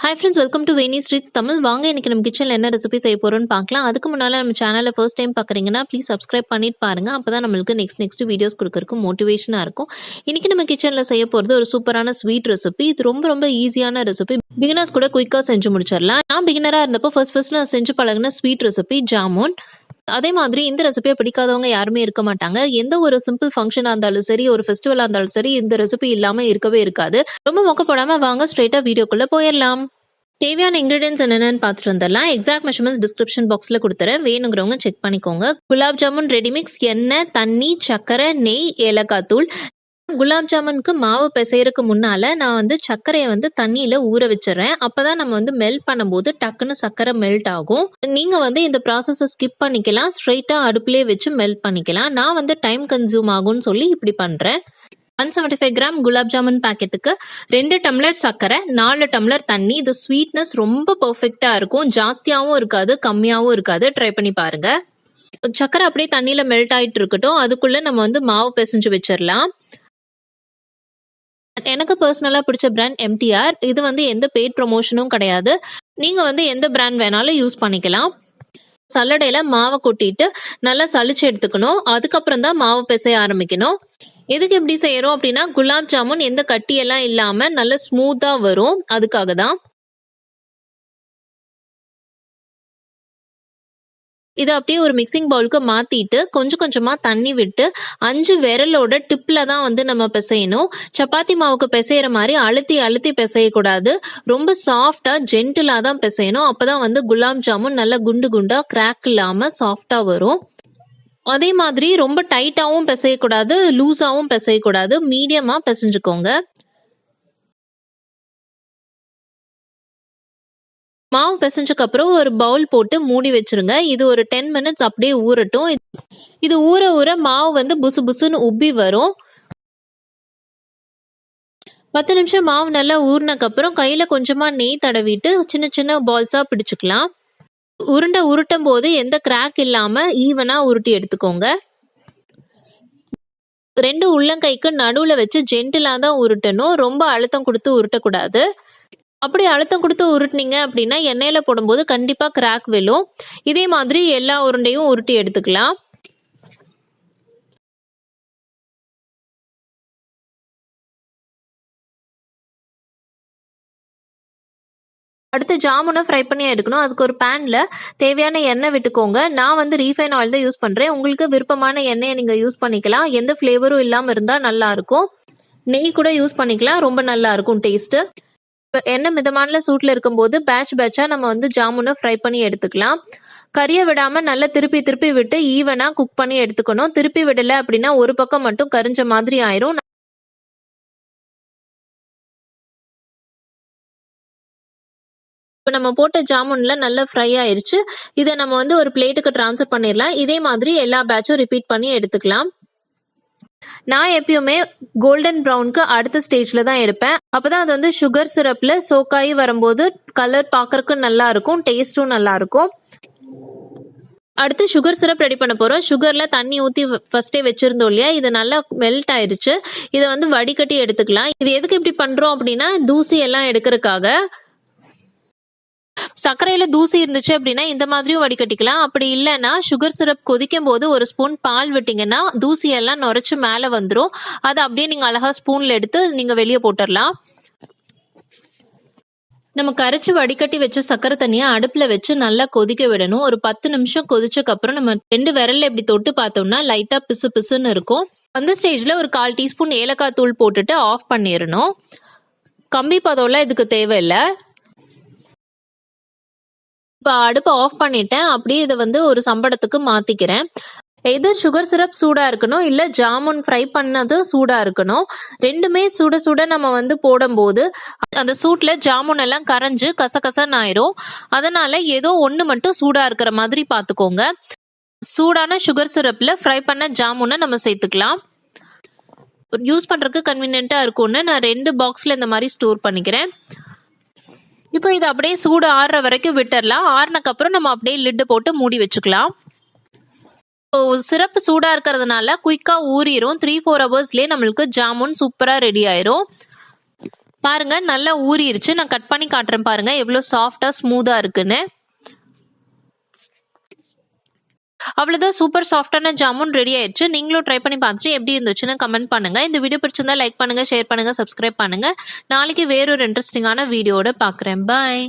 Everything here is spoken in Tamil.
Hi friends, welcome to Veni streets Tamil. வாங்க இன்னைக்கு நம்ம கிச்சனில் என்ன ரெசிபி செய்ய போகிறோம்னு பார்க்கலாம். அதுக்கு முன்னால் நம்ம சேனலை ஃபர்ஸ்ட் டைம் பார்க்குறீங்கன்னா ப்ளீஸ் சப்ஸ்கிரைப் பண்ணிட்டு பாருங்க. அப்போ தான் நம்மளுக்கு நெக்ஸ்ட் வீடியோஸ் கொடுக்கறதுக்கு மோட்டிவேஷனாக இருக்கும். இன்னைக்கு நம்ம கிச்சனில் செய்ய போகிறது ஒரு சூப்பரான ஸ்வீட் ரெசிபி. இது ரொம்ப ஈஸியான ரெசிபி. பிகினர்ஸ் கூட குயிக்காக செஞ்சு முடிச்சிடலாம். நான் பிகினராக இருந்தப்போ ஃபர்ஸ்ட் நான் செஞ்சு பழகின ஸ்வீட் ரெசிபி ஜாமுன். அதே மாதிரி இந்த ரெசிபியை பிடிக்காதவங்க யாருமே இருக்க மாட்டாங்க. எந்த ஒரு சிம்பிள் ஃபங்க்ஷனாக இருந்தாலும் சரி, ஒரு ஃபெஸ்டிவலாக இருந்தாலும் சரி, இந்த ரெசிபி இல்லாமல் இருக்கவே இருக்காது. ரொம்ப மொக்கப்படாமல் வாங்க ஸ்ட்ரெயிட்டாக வீடியோக்குள்ளே போயிடலாம். தேவையான இன்கிரீடியன்ஸ் என்னென்னு பார்த்துட்டு வந்துடலாம். எக்ஸாக்ட் மெஷர்மெண்ட்ஸ் டிஸ்கிரிப்ஷன் பாக்ஸில் கொடுத்துறேன், வேணுங்கிறவங்க செக் பண்ணிக்கோங்க. குலாப் ஜாமுன் ரெடிமிக்ஸ், எண்ணெய், தண்ணி, சர்க்கரை, நெய், ஏலக்காய் தூள். குலாப் ஜாமுனுக்கு மாவு பிசைறதுக்கு முன்னால நான் சர்க்கரையை தண்ணியில ஊற வச்சிடறேன். அப்பதான் நம்ம மெல்ட் பண்ணும்போது டக்குன்னு சர்க்கரை மெல்ட் ஆகும். நீங்க இந்த ப்ராசஸை ஸ்கிப் பண்ணிக்கலாம், ஸ்ட்ரெயிட்டா அடுப்புலேயே வச்சு மெல்ட் பண்ணிக்கலாம். நான் டைம் கன்சியூம் ஆகும்னு சொல்லி இப்படி பண்றேன். 175 கிராம் குலாப் ஜாமுன் பாக்கெட்டுக்கு 2 டம்ளர் சர்க்கரை, 4 டம்ளர் தண்ணி. இது ஸ்வீட்னஸ் ரொம்ப பெர்ஃபெக்டா இருக்கும். ஜாஸ்தியாகவும் இருக்காது, கம்மியாகவும் இருக்காது. ட்ரை பண்ணி பாருங்க. சர்க்கரை அப்படியே தண்ணியில மெல்ட் ஆயிட்டு இருக்கட்டும். அதுக்குள்ள நம்ம மாவு பிசைஞ்சு வச்சிடலாம். எனக்கு பர்சனலா பிடிச்ச பிராண்ட் எம்டிஆர். இது எந்த பெய்ட் ப்ரொமோஷனும் கிடையாது. நீங்க எந்த பிராண்ட் வேணாலும் யூஸ் பண்ணிக்கலாம். சல்லடையில மாவை கொட்டிட்டு நல்லா சலிச்சு எடுத்துக்கணும். அதுக்கப்புறம் தான் மாவு பிசைய ஆரம்பிக்கணும். எதுக்கு எப்படி செய்யறோம் அப்படின்னா, குலாப் ஜாமுன் எந்த கட்டியெல்லாம் இல்லாம நல்ல ஸ்மூத்தா வரும், அதுக்காக தான். இதை அப்படியே ஒரு மிக்சிங் பவுலுக்கு மாத்திட்டு கொஞ்சமா தண்ணி விட்டு 5 விரலோட டிப்ல தான் நம்ம பிசையணும். சப்பாத்தி மாவுக்கு பிசைகிற மாதிரி அழுத்தி பிசையக்கூடாது. ரொம்ப சாஃப்டா ஜென்டிலா தான் பிசையணும். அப்பதான் குலாப் ஜாமுன் நல்லா குண்டு குண்டா கிராக் இல்லாம சாஃப்டா வரும். அதே மாதிரி ரொம்ப டைட்டாவும் பிசையக்கூடாது, லூஸாவும் பிசையக்கூடாது. மீடியமா பிசைஞ்சுக்கோங்க. மாவு பிசைஞ்சதுக்கு அப்புறம் ஒரு பவுல் போட்டு மூடி வச்சிருங்க. இது ஒரு 10 மினிட்ஸ் அப்படியே ஊறட்டும். இது ஊற மாவு புசு புசுன்னு உப்பி வரும். 10 நிமிஷம் மாவு நல்லா ஊறினக்கு அப்புறம் கையில கொஞ்சமா நெய் தடவிட்டு சின்ன பால்ஸா பிடிச்சுக்கலாம். உருட்டும் போது எந்த கிராக் இல்லாம ஈவனா உருட்டி எடுத்துக்கோங்க. 2 உள்ளங்கைக்கு நடுவுல வச்சு ஜென்டிலா தான் உருட்டணும். ரொம்ப அழுத்தம் கொடுத்து உருட்டக்கூடாது. அப்படி அழுத்தம் கொடுத்து உருட்டினீங்க அப்படின்னா எண்ணெயில போடும்போது கண்டிப்பா கிராக் விழும். இதே மாதிரி எல்லா உருண்டையும் உருட்டி எடுத்துக்கலாம். அடுத்து ஜாமுனை ஃப்ரை பண்ணி எடுக்கணும். அதுக்கு ஒரு பேன்ல தேவையான எண்ணெய் விட்டுக்கோங்க. நான் ரீஃபைன் ஆயில் தான் யூஸ் பண்றேன். உங்களுக்கு விருப்பமான எண்ணெயை நீங்க யூஸ் பண்ணிக்கலாம். எந்த ஃபிளேவரும் இல்லாம இருந்தா நல்லா இருக்கும். நெய் கூட யூஸ் பண்ணிக்கலாம், ரொம்ப நல்லா இருக்கும் டேஸ்ட். எண்ணெய் மிதமான சூட்ல இருக்கும்போது பேட்சா நம்ம ஜாமுனை ஃப்ரை பண்ணி எடுத்துக்கலாம். கறியை விடாம நல்லா திருப்பி விட்டு ஈவனா குக் பண்ணி எடுத்துக்கணும். திருப்பி விடல அப்படின்னா ஒரு பக்கம் மட்டும் கரிஞ்ச மாதிரி ஆயிரும். இப்போ நம்ம போட்ட ஜாமுன்ல நல்லா ஃப்ரை ஆயிருச்சு. இதை நம்ம ஒரு பிளேட்டுக்கு டிரான்ஸ்ஃபர் பண்ணிடலாம். இதே மாதிரி எல்லா பேட்சும் ரிப்பீட் பண்ணி எடுத்துக்கலாம். நான் எப்பயுமே கோல்டன் ப்ரௌனுக்கு அடுத்த ஸ்டேஜ்ல தான் எடுப்பேன். அப்பதான் அது சுகர் சிரப்ல சோக்காயி வரும்போது கலர் பார்க்கறதுக்கு நல்லா இருக்கும், டேஸ்டும் நல்லா இருக்கும். அடுத்து சுகர் சிரப் ரெடி பண்ண போறோம். சுகர்ல தண்ணி ஊத்தி ஃபர்ஸ்டே வச்சிருந்தோம் இல்லையா, இது நல்லா மெல்ட் ஆயிருச்சு. இதை வடிகட்டி எடுத்துக்கலாம். இது எதுக்கு இப்படி பண்றோம் அப்படின்னா, தூசி எல்லாம் எடுக்கிறதுக்காக. சர்க்கரையில தூசி இருந்துச்சு அப்படின்னா இந்த மாதிரியும் வடிகட்டிக்கலாம். அப்படி இல்லைன்னா சுகர் சிரப் கொதிக்கும் போது ஒரு ஸ்பூன் பால் விட்டீங்கன்னா தூசி எல்லாம் நுரைச்சு மேல வந்துடும். அதை அப்படியே நீங்க அழகா ஸ்பூன்ல எடுத்து நீங்க வெளியே போட்டுடலாம். நம்ம கரைச்சு வடிகட்டி வச்ச சர்க்கரை தண்ணியை அடுப்புல வச்சு நல்லா கொதிக்க விடணும். ஒரு 10 நிமிஷம் கொதிச்சக்கு அப்புறம் நம்ம 2 விரல்ல இப்படி தொட்டு பார்த்தோம்னா லைட்டா பிசுன்னு இருக்கும். அந்த ஸ்டேஜ்ல ஒரு 1/4 டீஸ்பூன் ஏலக்காய் தூள் போட்டுட்டு ஆஃப் பண்ணிடணும். கம்பி பதம்லாம் இதுக்கு தேவையில்லை. இப்போ அடுப்பை ஆஃப் பண்ணிட்டேன். அப்படியே இதை ஒரு சம்படத்துக்கு மாத்திக்கிறேன். எது சுகர் சிரப் சூடா இருக்கணும், இல்ல ஜாமுன் ஃப்ரை பண்ணது சூடா இருக்கணும். ரெண்டுமே சுட நம்ம போடும்போது அந்த சூட்ல ஜாமுன் எல்லாம் கரைஞ்சு கசகசன்னு ஆயிரும். அதனால ஏதோ ஒண்ணு மட்டும் சூடா இருக்கிற மாதிரி பாத்துக்கோங்க. சூடான சுகர் சிரப்ல ஃப்ரை பண்ண ஜாமுனை நம்ம சேர்த்துக்கலாம். யூஸ் பண்றதுக்கு கன்வீனியன்ட்டா இருக்கும்னு நான் 2 பாக்ஸ்ல இந்த மாதிரி ஸ்டோர் பண்ணிக்கிறேன். இப்போ இது அப்படியே சூடு ஆறுற வரைக்கும் விட்டுறலாம். ஆறுனக்கு அப்புறம் நம்ம அப்படியே லிட்டு போட்டு மூடி வச்சுக்கலாம். சிரப்பு சூடா இருக்கிறதுனால குயிக்கா ஊறிடும். 3-4 ஹவர்ஸ்லயே நம்மளுக்கு ஜாமுன் சூப்பரா ரெடி ஆயிரும். பாருங்க நல்லா ஊறிடுச்சு. நான் கட் பண்ணி காட்டுறேன் பாருங்க எவ்வளோ சாஃப்டா ஸ்மூதா இருக்குன்னு. அவ்வளவுதான், சூப்பர் சாஃப்டான ஜாமுன் ரெடி ஆயிடுச்சு. நீங்களும் ட்ரை பண்ணி பார்த்துட்டு எப்படி இருந்துச்சுன்னு கமெண்ட் பண்ணுங்க. இந்த வீடியோ பிடிச்சிருந்தா லைக் பண்ணுங்க, ஷேர் பண்ணுங்க, சப்ஸ்கிரைப் பண்ணுங்க. நாளைக்கு வேறொரு இன்ட்ரெஸ்டிங்கான வீடியோட பார்க்குறேன். பாய்.